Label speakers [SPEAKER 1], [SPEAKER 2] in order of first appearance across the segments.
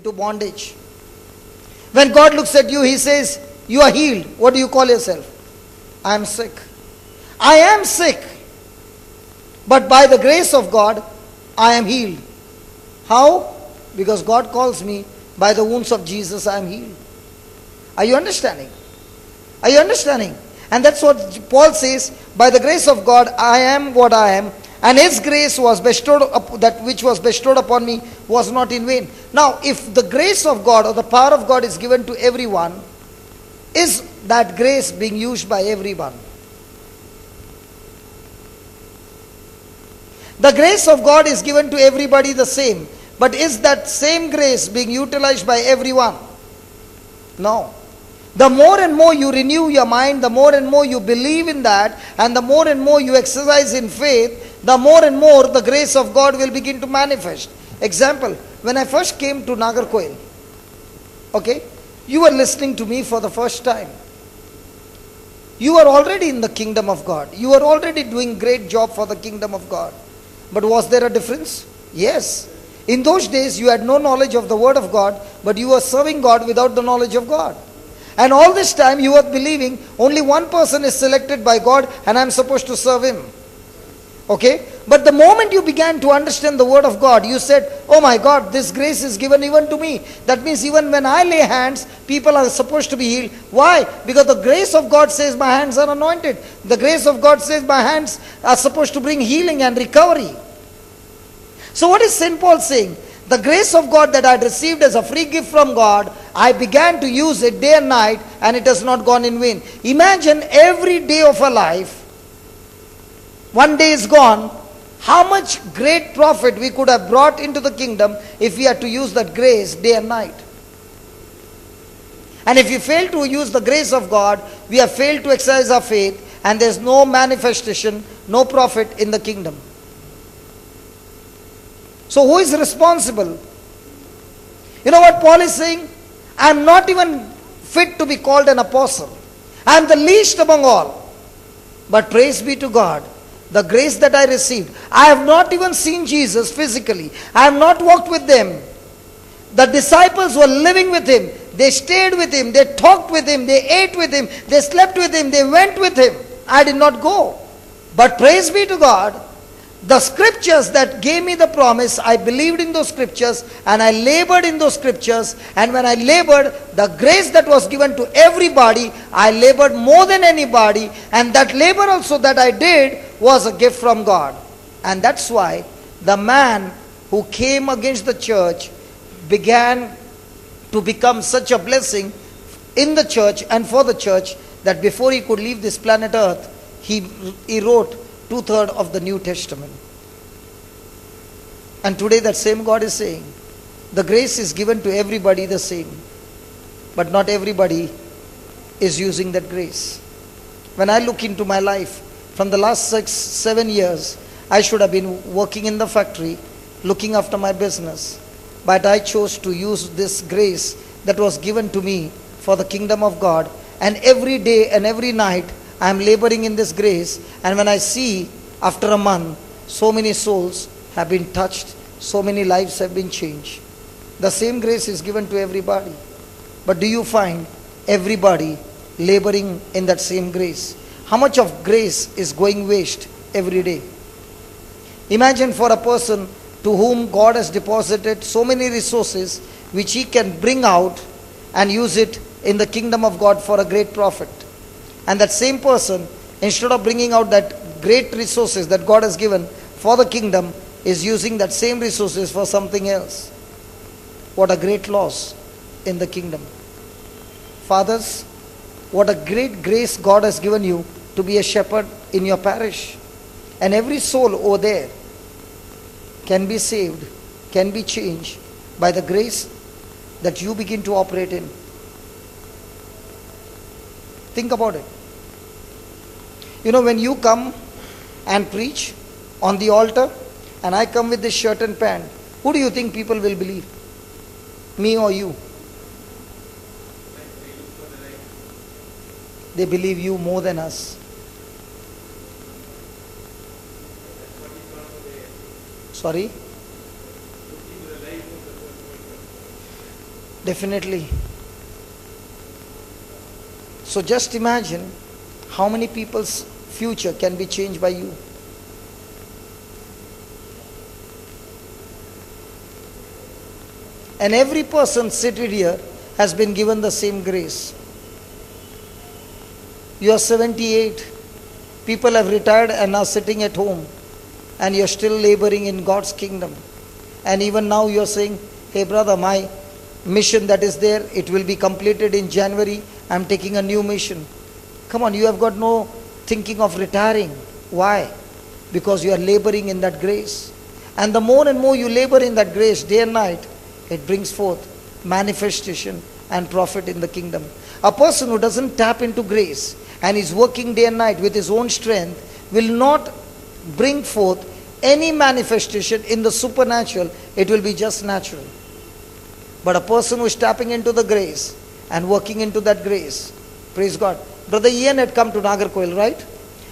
[SPEAKER 1] into bondage. When God looks at you, He says, you are healed. What do you call yourself? I am sick. I am sick. But by the grace of God, I am healed. How? Because God calls me, by the wounds of Jesus, I am healed. Are you understanding? Are you understanding? And that's what Paul says, by the grace of God, I am what I am. And His grace was bestowed, that which was bestowed upon me was not in vain. Now, if the grace of God or the power of God is given to everyone, is that grace being used by everyone? The grace of God is given to everybody the same. But is that same grace being utilized by everyone? No. The more and more you renew your mind, the more and more you believe in that, and the more and more you exercise in faith, the more and more the grace of God will begin to manifest. Example, when I first came to Nagarkoil, okay, you were listening to me for the first time. You were already in the kingdom of God. You were already doing great job for the kingdom of God. But was there a difference? Yes. In those days, you had no knowledge of the word of God, but you were serving God without the knowledge of God. And all this time, you were believing only one person is selected by God and I'm supposed to serve Him. Okay? But the moment you began to understand the word of God, you said, oh my God, this grace is given even to me. That means even when I lay hands, people are supposed to be healed. Why? Because the grace of God says my hands are anointed. The grace of God says my hands are supposed to bring healing and recovery. So what is St. Paul saying? The grace of God that I had received as a free gift from God, I began to use it day and night, and it has not gone in vain. Imagine every day of our life, one day is gone, how much great profit we could have brought into the kingdom if we had to use that grace day and night. And if you fail to use the grace of God, we have failed to exercise our faith, and there's no manifestation, no profit in the kingdom. So who is responsible? You know what Paul is saying? I am not even fit to be called an apostle. I am the least among all. But praise be to God, the grace that I received. I have not even seen Jesus physically. I have not walked with them. The disciples were living with Him. They stayed with Him. They talked with Him. They ate with Him. They slept with Him. They went with Him. I did not go. But praise be to God, the scriptures that gave me the promise, I believed in those scriptures and I labored in those scriptures. And when I labored, the grace that was given to everybody, I labored more than anybody. And that labor also that I did was a gift from God. And that's why the man who came against the church began to become such a blessing in the church and for the church that before he could leave this planet Earth, he wrote 2/3 of the New Testament. And today that same God is saying, the grace is given to everybody the same. But not everybody is using that grace. When I look into my life, from the last 6-7 years, I should have been working in the factory, looking after my business. But I chose to use this grace that was given to me for the kingdom of God. And every day and every night, I am laboring in this grace, and when I see after a month, so many souls have been touched, so many lives have been changed. The same grace is given to everybody. But do you find everybody laboring in that same grace? How much of grace is going waste every day? Imagine for a person to whom God has deposited so many resources which he can bring out and use it in the kingdom of God for a great profit. And that same person, instead of bringing out that great resources that God has given for the kingdom, is using that same resources for something else. What a great loss in the kingdom. Fathers, what a great grace God has given you to be a shepherd in your parish. And every soul over there can be saved, can be changed by the grace that you begin to operate in. Think about it. You know, when you come and preach on the altar, and I come with this shirt and pant, who do you think people will believe? Me or you? They believe you more than us. Sorry? Definitely. So just imagine how many people's future can be changed by you. And every person seated here has been given the same grace. You are 78. People have retired and are sitting at home. And you are still laboring in God's kingdom. And even now you are saying, hey brother, my mission that is there, it will be completed in January. I am taking a new mission. Come on, you have got no thinking of retiring. Why? Because you are laboring in that grace. And the more and more you labor in that grace, day and night, it brings forth manifestation and profit in the kingdom. A person who doesn't tap into grace and is working day and night with his own strength will not bring forth any manifestation in the supernatural. It will be just natural. But a person who is tapping into the grace and working into that grace, praise God. Brother Ian had come to Nagarkoil, right?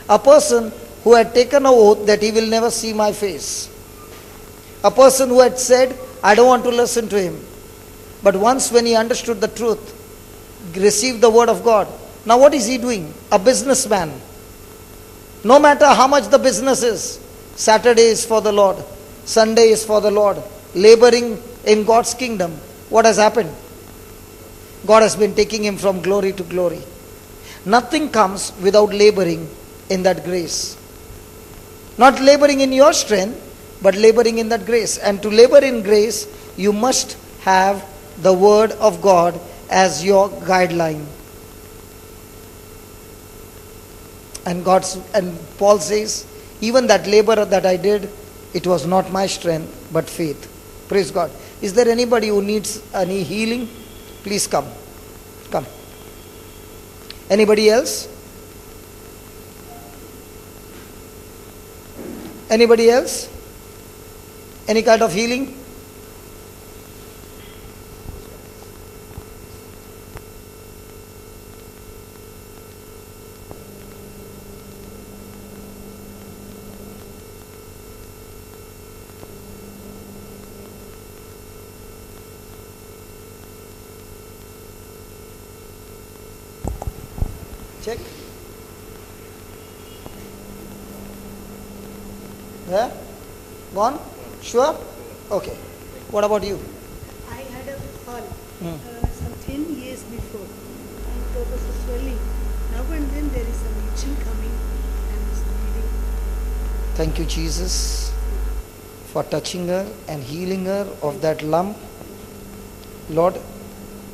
[SPEAKER 1] A person who had taken an oath that he will never see my face. A person who had said, I don't want to listen to him. But once when he understood the truth, received the word of God. Now what is he doing? A businessman. No matter how much the business is, Saturday is for the Lord, Sunday is for the Lord, laboring in God's kingdom. What has happened? God has been taking him from glory to glory. Nothing comes without laboring in that grace. Not laboring in your strength, but laboring in that grace. And to labor in grace, you must have the word of God as your guideline. And Paul says, even that labor that I did, it was not my strength, but faith. Praise God. Is there anybody who needs any healing? Please come. Come. Anybody else? Anybody else? Any kind of healing? Check. Yeah? Gone? Sure? Okay. What about you?
[SPEAKER 2] I had a fall some 10 years before, and there was a swelling. Now and then there is some itching coming and it's bleeding.
[SPEAKER 1] Thank you, Jesus, for touching her and healing her of that lump. Lord,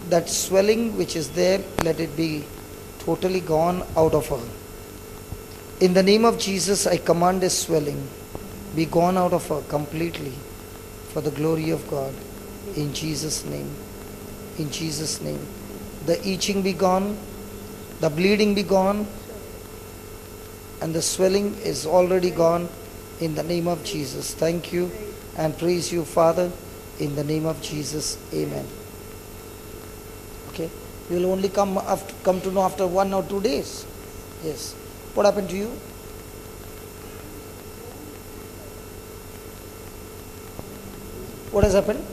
[SPEAKER 1] that swelling which is there, let it be totally gone out of her. In the name of Jesus, I command this swelling be gone out of her completely for the glory of God. In Jesus' name. In Jesus' name. The itching be gone, the bleeding be gone, and the swelling is already gone in the name of Jesus. Thank you and praise you, Father, in the name of Jesus. Amen. Okay. You will only come to know after 1 or 2 days. Yes. What happened to you? What has happened?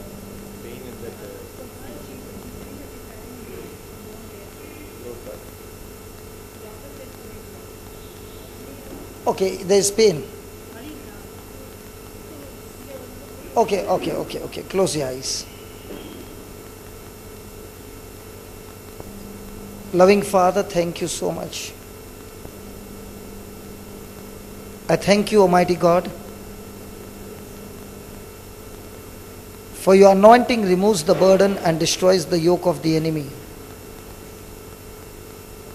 [SPEAKER 1] Okay, there is pain. Okay. Close your eyes. Loving Father, thank you so much. I thank you, Almighty God, for your anointing removes the burden and destroys the yoke of the enemy.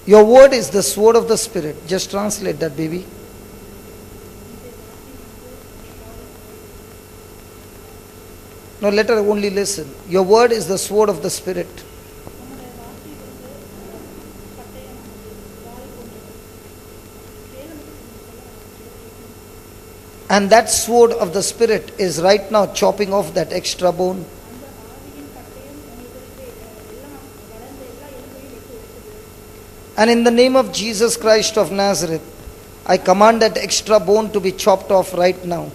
[SPEAKER 1] Your word is the sword of the Spirit. Just translate that, baby. No, let her only listen. Your word is the sword of the Spirit. And that sword of the Spirit is right now chopping off that extra bone. And in the name of Jesus Christ of Nazareth, I command that extra bone to be chopped off right now.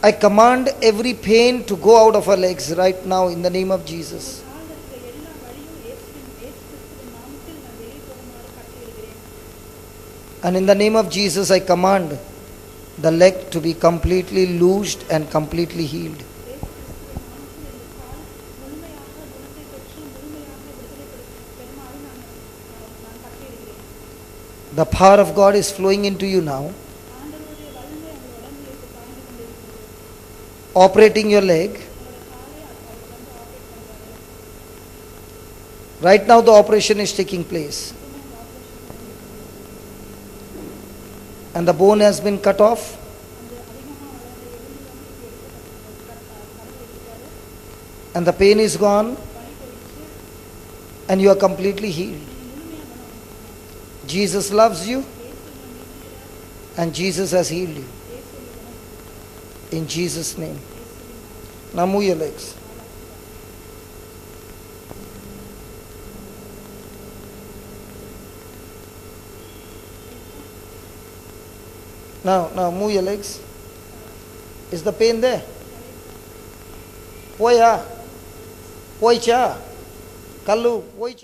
[SPEAKER 1] I command every pain to go out of her legs right now in the name of Jesus.
[SPEAKER 2] கால்ல இருக்கிற எல்லா வலியும் இயேசு கிறிஸ்துவின் நாமத்தில் நான் வெளியே போகுமாறு கட்டளையிடுகிறேன்.
[SPEAKER 1] And in the name of Jesus, I command the leg to be completely loosed and completely healed.
[SPEAKER 2] இயேசு கிறிஸ்துவின் நாமத்தில் இந்த கால் முழுமையாக குணத்தை பெற்று முழுமையாக விடுதலை பெறுமாறு நான் கட்டளையிடுகிறேன்.
[SPEAKER 1] The power of God is flowing into you now,
[SPEAKER 2] ஆண்டவருடைய வல்லமை உங்கள் உடம்பிலே பாய்ந்து கொண்டிருக்கிறது.
[SPEAKER 1] operating your leg.
[SPEAKER 2] உங்களோட காலை அவர் வந்து ஆபரேட் பண்றாரு.
[SPEAKER 1] Right now, the operation is taking place. And the bone has been cut off.
[SPEAKER 2] அந்த அதிகமாக வளர்ந்த எலும்பு வந்து எடுத்து
[SPEAKER 1] And the pain is gone.
[SPEAKER 2] பனி போயிடுச்சு.
[SPEAKER 1] And you are completely healed.
[SPEAKER 2] முழுமையாக குணம்.
[SPEAKER 1] Jesus loves you.
[SPEAKER 2] இயேசு உங்களை நேசிக்கிறார்.
[SPEAKER 1] And Jesus has healed you.
[SPEAKER 2] இயேசு உங்களை
[SPEAKER 1] In Jesus' name.
[SPEAKER 2] இயேசுவின்
[SPEAKER 1] Now move your legs. Now move your legs. Is the pain there? Poya. Poicha. Kallu. Poicha.